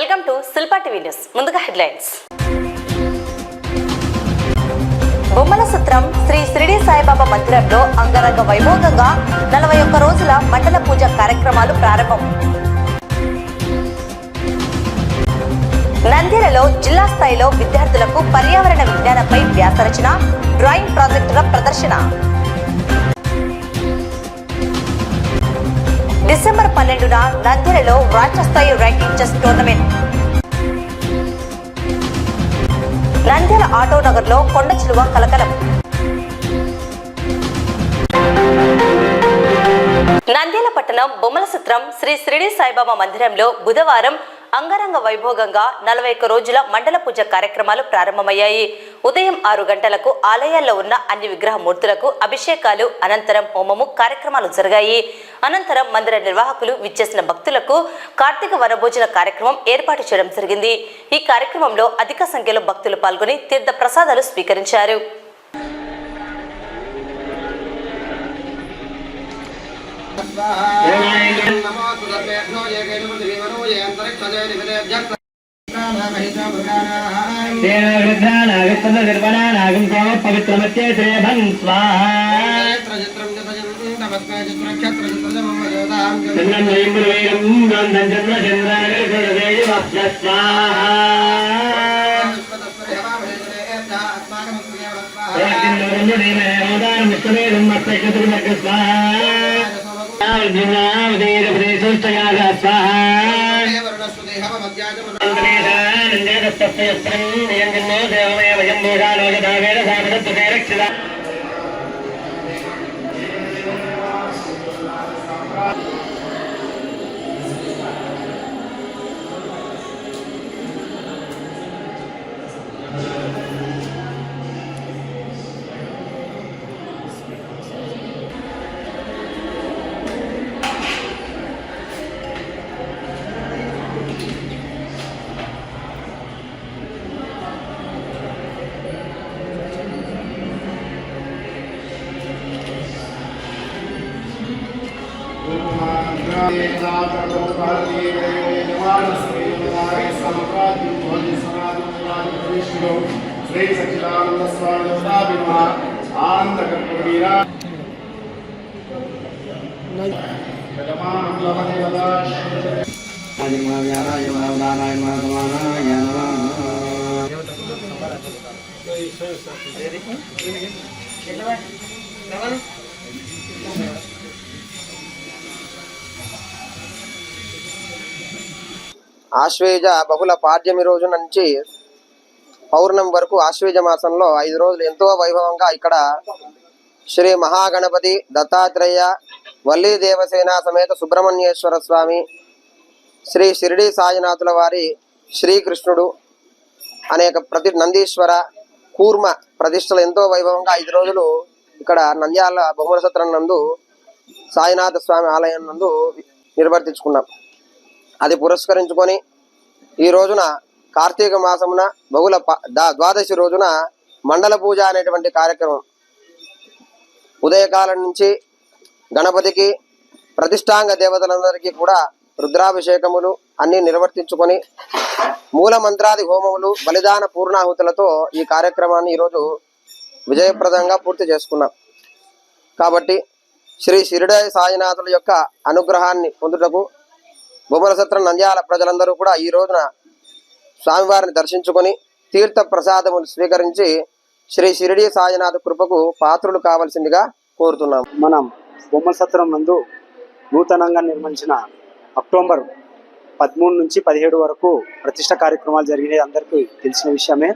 Welcome to Shilpa TV news. ముందుగా headlines. బొమ్మల సత్రం శ్రీ షిరిడి సాయిబాబా మందిరంలో అంగరంగ వైభోగంగా 41 రోజుల మండల పూజ కార్యక్రమాలు ప్రారంభం. నంద్యాలలో జిల్లా స్థాయిలో విద్యార్థులకు పర్యావరణ విజ్ఞానంపై వ్యాసరచన, డ్రాయింగ్ ప్రాజెక్టుల ప్రదర్శన. డిసెంబర్ 12న నంద్యాలలో రాష్ట్ర స్థాయి ranking chess tournament. Nandyal auto నగర్లో కొండ చిలువ కలకలం. నంద్యాల పట్టణం బొమ్మల సత్రం శ్రీ షిరిడి సాయిబాబా మందిరంలో బుధవారం అంగరంగ వైభోగంగా 41 రోజుల మండల పూజ కార్యక్రమాలు ప్రారంభమయ్యాయి. ఉదయం 6 గంటలకు ఆలయాల్లో ఉన్న అన్ని విగ్రహ మూర్తులకు అభిషేకాలు, అనంతరం హోమము కార్యక్రమాలు జరిగాయి. అనంతరం మందిర నిర్వాహకులు విచ్చేసిన భక్తులకు కార్తీక వనభోజన కార్యక్రమం ఏర్పాటు చేయడం జరిగింది. ఈ కార్యక్రమంలో అధిక సంఖ్యలో భక్తులు పాల్గొని తీర్థ ప్రసాదాలు స్వీకరించారు. శ్రీ సచ్చిదానంద స్వామి ఆనంద కర్పూరీరా ఆశ్వేజ బహుళ పాడ్యమి రోజు నుంచి పౌర్ణమి వరకు ఆశ్వేజ మాసంలో 5 రోజులు ఎంతో వైభవంగా ఇక్కడ శ్రీ మహాగణపతి, దత్తాత్రేయ, వల్లీ దేవసేన సమేత సుబ్రహ్మణ్యేశ్వర స్వామి, శ్రీ షిరిడి సాయినాథుల వారి శ్రీకృష్ణుడు, అనేక నందీశ్వర, కూర్మ ప్రతిష్టలు ఎంతో వైభవంగా 5 రోజులు ఇక్కడ నంద్యాల బొమ్మల సత్రం నందు సాయినాథ స్వామి ఆలయం నందు నిర్వర్తించుకున్నాం. అది పురస్కరించుకొని ఈ రోజున కార్తీక మాసమున బహుళ ద్వాదశి రోజున మండల పూజ అనేటువంటి కార్యక్రమం ఉదయకాలం నుంచి గణపతికి, ప్రతిష్టాంగ దేవతలందరికీ కూడా రుద్రాభిషేకములు అన్ని నిర్వర్తించుకొని మూల మంత్రాది హోమములు, బలిదాన పూర్ణాహుతులతో ఈ కార్యక్రమాన్ని ఈరోజు విజయప్రదంగా పూర్తి చేసుకున్నాం. కాబట్టి శ్రీ షిరిడి సాయినాథుల యొక్క అనుగ్రహాన్ని పొందుటకు బొమ్మల సత్రం నంద్యాల ప్రజలందరూ కూడా ఈ రోజున స్వామివారిని దర్శించుకొని తీర్థ ప్రసాదములు స్వీకరించి శ్రీ షిరిడి సాయినాథ కృపకు పాత్రులు కావాల్సిందిగా కోరుతున్నాం. మనం బొమ్మల సత్రం నందు నూతనంగా నిర్మించిన అక్టోబర్ 13 నుంచి 17 వరకు ప్రతిష్ట కార్యక్రమాలు జరిగినాయి, అందరికీ తెలిసిన విషయమే.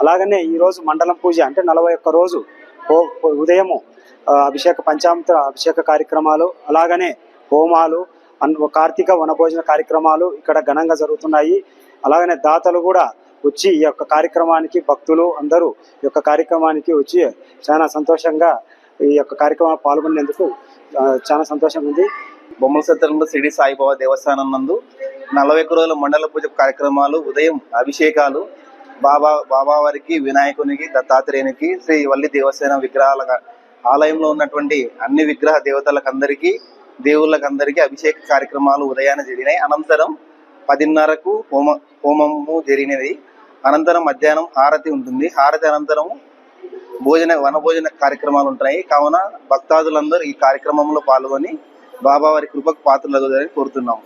అలాగనే ఈరోజు మండలం పూజ అంటే 41 రోజు ఉదయము అభిషేక పంచామృత అభిషేక కార్యక్రమాలు, అలాగనే హోమాలు, కార్తీక వనభోజన కార్యక్రమాలు ఇక్కడ ఘనంగా జరుగుతున్నాయి. అలాగనే దాతలు కూడా వచ్చి ఈ యొక్క కార్యక్రమానికి, భక్తులు అందరూ ఈ యొక్క కార్యక్రమానికి వచ్చి చాలా సంతోషంగా ఈ యొక్క కార్యక్రమాలు పాల్గొనేందుకు చాలా సంతోషంగా ఉంది. బొమ్మల సత్రంలో షిరిడి సాయిబాబా దేవస్థానం నందు 41 రోజుల మండల పూజ కార్యక్రమాలు, ఉదయం అభిషేకాలు, బాబా వారికి, వినాయకునికి, దత్తాత్రేయునికి, శ్రీ వల్లి దేవసేన విగ్రహాల ఆలయంలో ఉన్నటువంటి అన్ని విగ్రహ దేవతలకందరికీ, దేవుళ్ళకందరికీ అభిషేక కార్యక్రమాలు ఉదయాన్నే జరిగినాయి. అనంతరం 10:30కు హోమము జరిగినది. అనంతరం మధ్యాహ్నం హారతి ఉంటుంది. హారతి అనంతరం వనభోజన కార్యక్రమాలు ఉంటాయి. కావున భక్తాదులందరూ ఈ కార్యక్రమంలో పాల్గొని బాబా వారి కృపకు పాత్రలగుదని కోరుతున్నాం.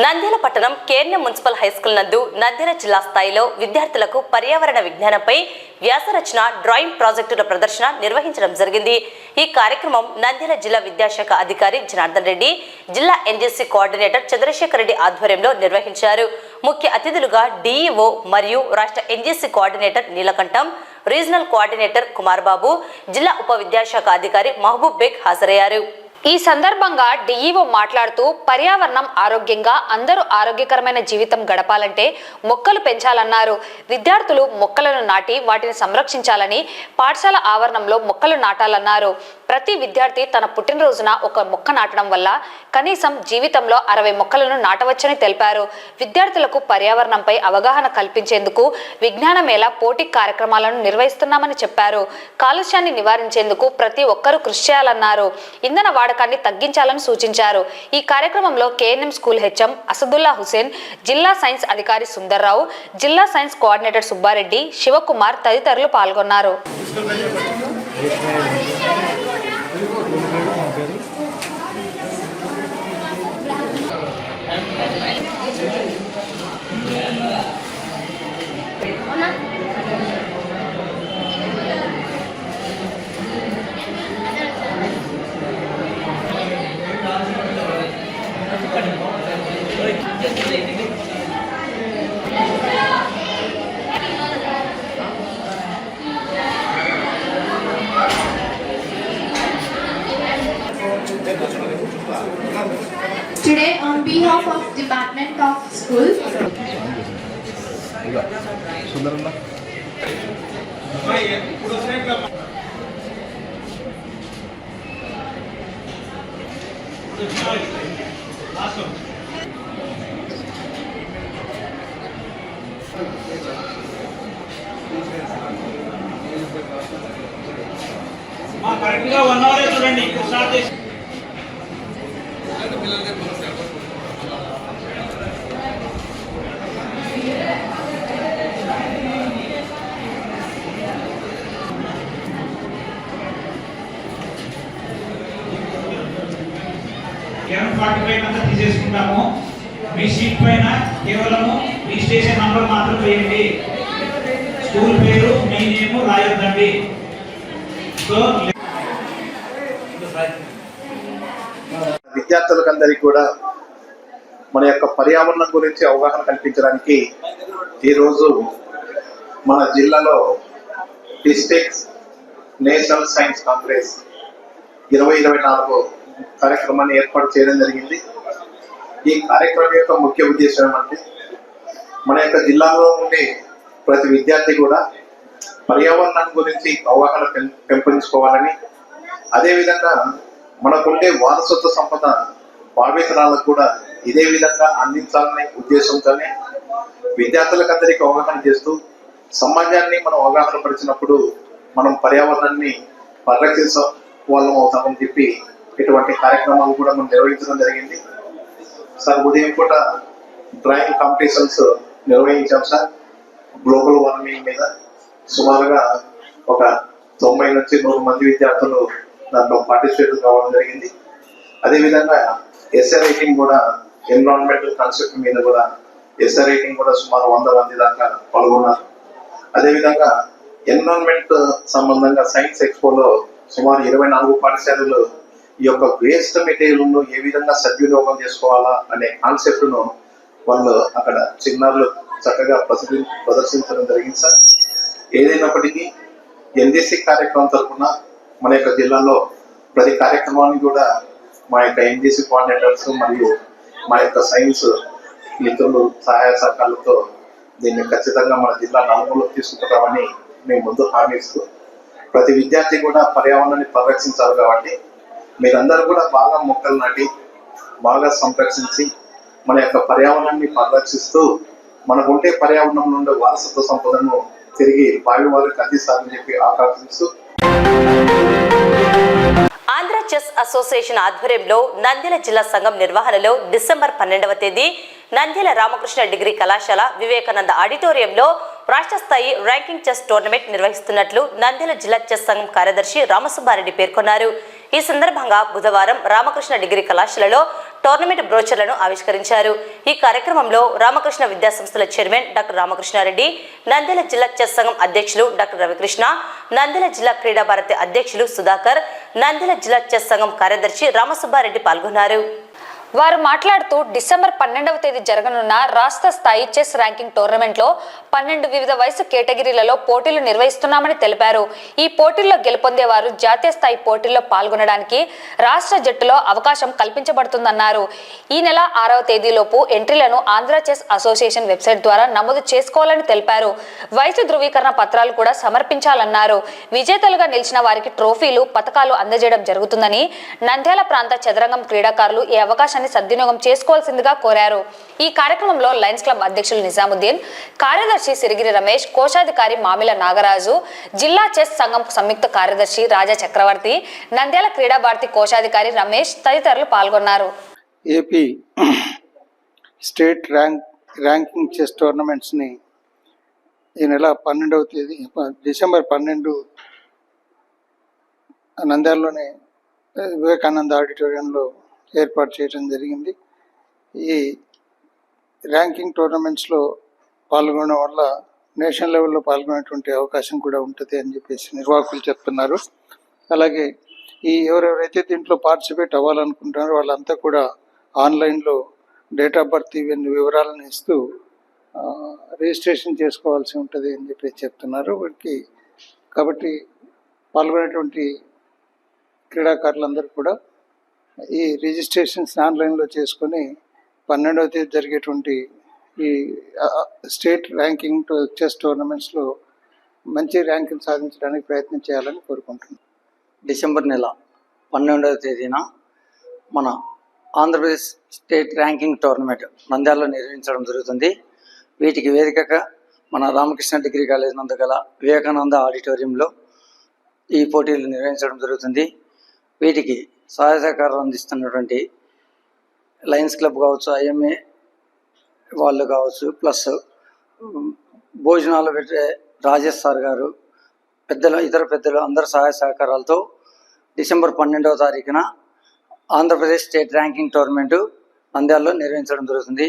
నంద్యాల పట్టణం కేర్నెం మున్సిపల్ హైస్కూల్ నందు నంద్యాల జిల్లా స్థాయిలో విద్యార్థులకు పర్యావరణ విజ్ఞానంపై వ్యాసరచన డ్రాయింగ్ ప్రాజెక్టుల ప్రదర్శన నిర్వహించడం జరిగింది. ఈ కార్యక్రమం నంద్యాల జిల్లా విద్యాశాఖ అధికారి జనార్దన్ రెడ్డి, జిల్లా ఎన్జీసీ కోఆర్డినేటర్ చంద్రశేఖర్ రెడ్డి ఆధ్వర్యంలో నిర్వహించారు. ముఖ్య అతిథులుగా డీఈఓ మరియు రాష్ట్ర ఎన్జీసీ కోఆర్డినేటర్ నీలకంఠం, రీజనల్ కోఆర్డినేటర్ కుమార్ బాబు, జిల్లా ఉప విద్యాశాఖ అధికారి మహబూబ్ బేగ్ హాజరయ్యారు. ఈ సందర్భంగా డీఈఓ మాట్లాడుతూ పర్యావరణం ఆరోగ్యంగా అందరూ ఆరోగ్యకరమైన జీవితం గడపాలంటే మొక్కలు పెంచాలన్నారు. విద్యార్థులు మొక్కలను నాటి వాటిని సంరక్షించాలని, పాఠశాల ఆవరణంలో మొక్కలు నాటాలన్నారు. ప్రతి విద్యార్థి తన పుట్టినరోజున ఒక మొక్క నాటడం వల్ల కనీసం జీవితంలో 60 మొక్కలను నాటవచ్చని తెలిపారు. విద్యార్థులకు పర్యావరణంపై అవగాహన కల్పించేందుకు విజ్ఞాన మేళ పోటీ కార్యక్రమాలను నిర్వహిస్తున్నామని చెప్పారు. కాలుష్యాన్ని నివారించేందుకు ప్రతి ఒక్కరూ కృషి చేయాలన్నారు. ఇంధన వాడకాన్ని తగ్గించాలని సూచించారు. ఈ కార్యక్రమంలో KNM school HM Asadullah Hussain, జిల్లా సైన్స్ అధికారి సుందర్రావు, జిల్లా సైన్స్ కోఆర్డినేటర్ సుబ్బారెడ్డి, శివకుమార్ తదితరులు పాల్గొన్నారు. Today, on behalf of Department of Schools, కరెక్ట్గా 1 అవర్ చూడండి స్టార్ట్ చేసి కేవలం 45 అంతా తీసేసుకుంటాము. మీ షీట్ పైన కేవలము మీ స్టేషన్ నంబర్ మాత్రం వేయండి. స్కూల్ పేరు మీ నేమ్ రాయొద్దండి. సో విద్యార్థులకందరికీ కూడా మన యొక్క పర్యావరణం గురించి అవగాహన కల్పించడానికి ఈరోజు మన జిల్లాలో డిస్ట్రిక్ట్ నేషనల్ సైన్స్ కాంగ్రెస్ 2024 కార్యక్రమాన్ని ఏర్పాటు చేయడం జరిగింది. ఈ కార్యక్రమం యొక్క ముఖ్య ఉద్దేశం ఏమంటే మన యొక్క జిల్లాలో ఉండే ప్రతి విద్యార్థి కూడా పర్యావరణం గురించి అవగాహన పెంపొందించుకోవాలని, అదేవిధంగా మనకుండే వారసత్వ సంపద భావితరాలకు కూడా ఇదే విధంగా అందించాలనే ఉద్దేశంతోనే విద్యార్థులకు అందరికీ అవగాహన చేస్తూ సమాజాన్ని మనం అవగాహన పరిచినప్పుడు మనం పర్యావరణాన్ని పరిరక్షించే వాళ్ళం అవుతామని చెప్పి ఇటువంటి కార్యక్రమాలు కూడా మనం నిర్వహించడం జరిగింది. సార్ ఉదయం పూట డ్రాయింగ్ కాంపిటీషన్స్ నిర్వహించాం సార్. గ్లోబల్ వార్మింగ్ మీద సుమారుగా ఒక 90 నుంచి 100 మంది విద్యార్థులు దాంట్లో పార్టిసిపేట్ కావడం జరిగింది. అదేవిధంగా ఎస్ఏ రైటింగ్ కూడా ఎన్విరాన్మెంటల్ కాన్సెప్ట్ మీద కూడా ఎస్ఏ రైటింగ్ కూడా సుమారు 100 మంది దాకా పాల్గొన్నారు. అదేవిధంగా ఎన్విరాన్మెంట్ సంబంధంగా సైన్స్ ఎక్స్పోలో సుమారు 24 పాఠశాలలు ఈ యొక్క వేస్ట్ మెటీరియల్ను ఏ విధంగా సద్వినియోగం చేసుకోవాలా అనే కాన్సెప్ట్ను వాళ్ళు అక్కడ చిన్నారులు చక్కగా ప్రదర్శించడం జరిగింది సార్. ఏదైనప్పటికీ ఎన్జీసీ కార్యక్రమం తరఫున మన యొక్క జిల్లాలో ప్రతి కార్యక్రమాన్ని కూడా మా యొక్క ఎన్జీసీ కోఆర్డినేటర్స్ మరియు మా యొక్క సైన్స్ మిత్రులు సహాయ సహకారాలతో దీన్ని ఖచ్చితంగా మన జిల్లా నలుమూలకు తీసుకుంటామని మేము ముందు హామీ ఇస్తూ, ప్రతి విద్యార్థి కూడా పర్యావరణాన్ని పరిరక్షించాలి. కాబట్టి మీరందరూ కూడా బాగా మొక్కలు నాటి బాగా సంరక్షించి మన యొక్క పర్యావరణాన్ని పరిరక్షిస్తూ మనకుంటే పర్యావరణం నుండి వారసత్వ సంపదను తిరిగి భావి వారికి అందిస్తారని చెప్పి ఆకాంక్షిస్తూ ఆంధ్ర చెస్ అసోసియేషన్ ఆధ్వర్యంలో నంద్యాల జిల్లా సంఘం నిర్వహణలో డిసెంబర్ 12వ తేదీ నంద్యాల రామకృష్ణ డిగ్రీ కళాశాల వివేకానంద ఆడిటోరియంలో రాష్ట్ర స్థాయి ర్యాంకింగ్ చెస్ టోర్నమెంట్ నిర్వహిస్తున్నట్లు నంద్యాల జిల్లా చెస్ సంఘం కార్యదర్శి రామసుబ్బారెడ్డి పేర్కొన్నారు. ఈ సందర్భంగా బుధవారం రామకృష్ణ డిగ్రీ కళాశాలలో టోర్నమెంట్ బ్రోచర్లను ఆవిష్కరించారు. ఈ కార్యక్రమంలో రామకృష్ణ విద్యాసంస్థల చైర్మన్ డాక్టర్ రామకృష్ణారెడ్డి, నంద్యాల జిల్లా చెస్ సంఘం అధ్యక్షులు డాక్టర్ రవికృష్ణ, నంద్యాల జిల్లా క్రీడా భారతి అధ్యక్షులు సుధాకర్, నంద్యాల జిల్లా చెస్ సంఘం కార్యదర్శి రామసుబ్బారెడ్డి పాల్గొన్నారు. వారు మాట్లాడుతూ డిసెంబర్ 12వ తేదీ జరగనున్న రాష్ట్ర స్థాయి చెస్ ర్యాంకింగ్ టోర్నమెంట్లో 12 వివిధ వయసు కేటగిరీలలో పోటీలు నిర్వహిస్తున్నామని తెలిపారు. ఈ పోటీల్లో గెలుపొందేవారు జాతీయ స్థాయి పోటీల్లో పాల్గొనడానికి రాష్ట్ర జట్టులో అవకాశం కల్పించబడుతుందన్నారు. ఈ నెల 6వ తేదీలోపు ఎంట్రీలను ఆంధ్ర చెస్ అసోసియేషన్ వెబ్సైట్ ద్వారా నమోదు చేసుకోవాలని తెలిపారు. వయసు ధృవీకరణ పత్రాలు కూడా సమర్పించాలన్నారు. విజేతలుగా నిలిచిన వారికి ట్రోఫీలు, పతకాలు అందజేయడం జరుగుతుందని, నంద్యాల ప్రాంత చదరంగం క్రీడాకారులు ఈ అవకాశం సద్వినియోగం చేసుకోవాల్సిందిగా కోరారు. ఈ కార్యక్రమంలో లయన్స్ క్లబ్ అధ్యక్షులు నిజాముద్దీన్, కార్యదర్శి సిరిగిరి రమేష్, కోశాధికారి మామిల నాగరాజు, జిల్లా చెస్ సంఘం సంయుక్త కార్యదర్శి రాజా చక్రవర్తి, నంద్యాల క్రీడా భారతి కోశాధికారి రమేష్ తదితరులు పాల్గొన్నారు. ఏపీ స్టేట్ ర్యాంకింగ్ చెస్ టోర్నమెంట్స్ని ఈ నెల 12వ తేదీ డిసెంబర్ 12 నంద్యాలలోని వివేకానంద ఆడిటోరియంలో ఏర్పాటు చేయడం జరిగింది. ఈ ర్యాంకింగ్ టోర్నమెంట్స్లో పాల్గొనడం వల్ల నేషనల్ లెవెల్లో పాల్గొనేటువంటి అవకాశం కూడా ఉంటుంది అని చెప్పేసి నిర్వాహకులు చెప్తున్నారు. అలాగే ఎవరెవరైతే దీంట్లో పార్టిసిపేట్ అవ్వాలనుకుంటున్నారో వాళ్ళంతా కూడా ఆన్లైన్లో డేట్ ఆఫ్ బర్త్ ఇవన్నీ వివరాలను ఇస్తూ రిజిస్ట్రేషన్ చేసుకోవాల్సి ఉంటుంది అని చెప్పేసి చెప్తున్నారు. వీటికి కాబట్టి పాల్గొనేటువంటి క్రీడాకారులందరూ కూడా ఈ రిజిస్ట్రేషన్స్ ఆన్లైన్లో చేసుకొని 12వ తేదీ జరిగేటువంటి ఈ స్టేట్ ర్యాంకింగ్ చెస్ టోర్నమెంట్స్లో మంచి ర్యాంకులు సాధించడానికి ప్రయత్నం చేయాలని కోరుకుంటున్నాను. డిసెంబర్ నెల 12వ తేదీన మన ఆంధ్రప్రదేశ్ స్టేట్ ర్యాంకింగ్ టోర్నమెంట్ నంద్యాలలో నిర్వహించడం జరుగుతుంది. వీటికి వేదికగా మన రామకృష్ణ డిగ్రీ కాలేజ్ నందు గల వివేకానంద ఆడిటోరియంలో ఈ పోటీలు నిర్వహించడం జరుగుతుంది. వీటికి సహాయ సహకారం అందిస్తున్నటువంటి లయన్స్ క్లబ్ కావచ్చు, ఐఎంఏ వాళ్ళు కావచ్చు, ప్లస్ భోజనాలు పెట్టే రాజేష్ సార్ గారు, ఇతర పెద్దలు అందరి సహాయ సహకారాలతో డిసెంబర్ 12వ తారీఖున ఆంధ్రప్రదేశ్ స్టేట్ ర్యాంకింగ్ టోర్నమెంటు నంద్యాలలో నిర్వహించడం జరుగుతుంది.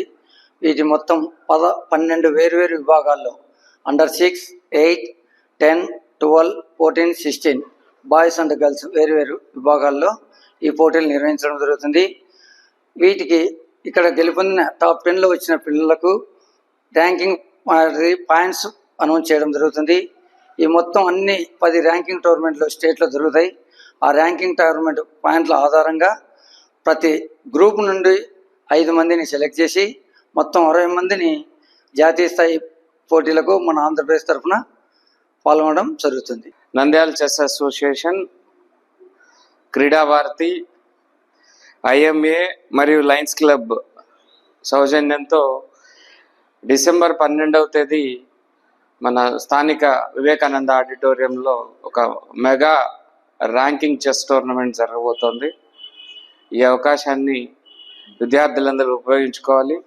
వీటి మొత్తం 12 వేరువేరు విభాగాల్లో అండర్ 6, 8, 10, 12, 14, 16 బాయ్స్ అండ్ గర్ల్స్ వేరువేరు విభాగాల్లో ఈ పోటీలు నిర్వహించడం జరుగుతుంది. వీటికి ఇక్కడ గెలుపొందిన టాప్ 10లో వచ్చిన పిల్లలకు ర్యాంకింగ్ పాయింట్స్ అనౌన్స్ చేయడం జరుగుతుంది. ఈ మొత్తం అన్ని 10 ర్యాంకింగ్ టోర్నమెంట్లు స్టేట్లో జరుగుతాయి. ఆ ర్యాంకింగ్ టోర్నమెంట్ పాయింట్ల ఆధారంగా ప్రతి గ్రూప్ నుండి 5 మందిని సెలెక్ట్ చేసి మొత్తం 60 మందిని జాతీయ స్థాయి పోటీలకు మన ఆంధ్రప్రదేశ్ తరఫున పాల్గొనడం జరుగుతుంది. నంద్యాల చెస్ అసోసియేషన్, క్రీడా భారతి, ఐఎంఏ మరియు లయన్స్ క్లబ్ సౌజన్యంతో డిసెంబర్ 12వ తేదీ మన స్థానిక వివేకానంద ఆడిటోరియంలో ఒక మెగా ర్యాంకింగ్ చెస్ టోర్నమెంట్ జరగబోతోంది. ఈ అవకాశాన్ని విద్యార్థులందరూ ఉపయోగించుకోవాలి.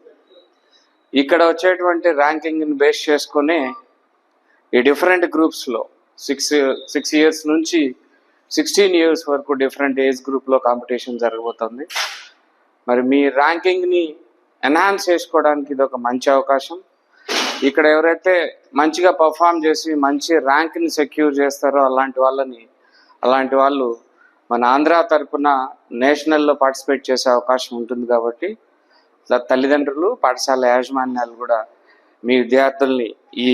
ఇక్కడ వచ్చేటువంటి ర్యాంకింగ్ని బేస్ చేసుకొని ఈ డిఫరెంట్ గ్రూప్స్లో 6 ఇయర్స్ నుంచి 16 ఇయర్స్ వరకు డిఫరెంట్ ఏజ్ గ్రూప్లో కాంపిటీషన్ జరగబోతుంది. మరి మీ ర్యాంకింగ్ని ఎన్హాన్స్ చేసుకోవడానికి ఇది ఒక మంచి అవకాశం. ఇక్కడ ఎవరైతే మంచిగా పర్ఫామ్ చేసి మంచి ర్యాంక్ని సెక్యూర్ చేస్తారో అలాంటి వాళ్ళు మన ఆంధ్ర తరపున నేషనల్లో పార్టిసిపేట్ చేసే అవకాశం ఉంటుంది. కాబట్టి తల్లిదండ్రులు, పాఠశాల యాజమాన్యాలు కూడా మీ విద్యార్థుల్ని ఈ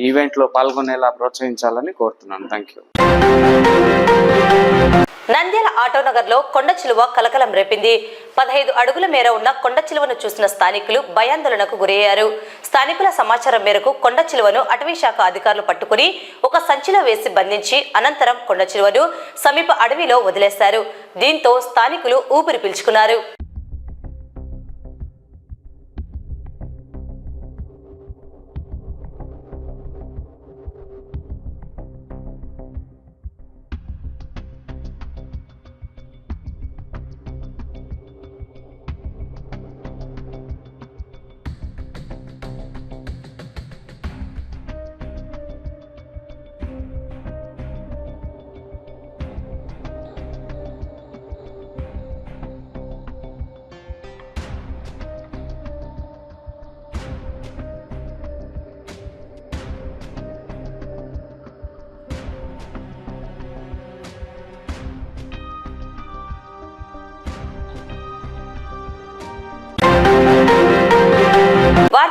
ఈవెంట్లో పాల్గొనేలా ప్రోత్సహించాలని కోరుతున్నాను. Thank you. నంద్యాల ఆటోనగర్లో కొండ చిలువ కలకలం రేపింది. 15 అడుగుల మేర ఉన్న కొండ చిలువను చూసిన స్థానికులు భయాందోళనకు గురయ్యారు. స్థానికుల సమాచారం మేరకు కొండ చిలువను అటవీ శాఖ అధికారులు పట్టుకుని ఒక సంచిలో వేసి బంధించి అనంతరం కొండ చిలువను సమీప అడవిలో వదిలేశారు. దీంతో స్థానికులు ఊపిరి పీల్చుకున్నారు.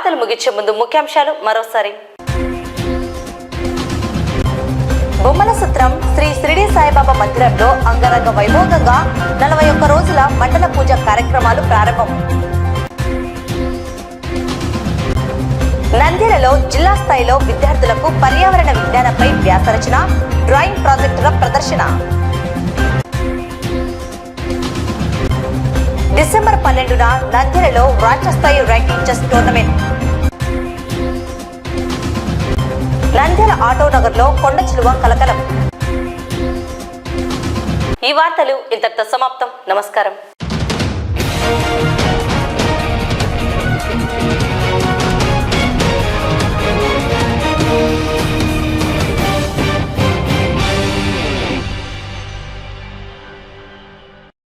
వార్తలు ముగించే ముందు ముఖ్యాంశాలు మరోసారి. బొమ్మల సత్రం శ్రీ షిరిడి సాయిబాబా మందిరంలో అంగరంగ వైభోగంగా 41 రోజుల మండల పూజ కార్యక్రమాలు ప్రారంభం. నంద్యాలలో జిల్లా స్థాయిలో విద్యార్థులకు పర్యావరణ విజ్ఞానంపై వ్యాసరచన, డ్రాయింగ్ ప్రాజెక్టుల ప్రదర్శన. డిసెంబర్ 12న నంద్యాలలో రాష్ట్ర స్థాయి ranking chess tournament. Nandyal auto నగర్లో కొండ చిలువ కలకలం. ఈ వార్తలు ఇంతటితో సమాప్తం. నమస్కారం.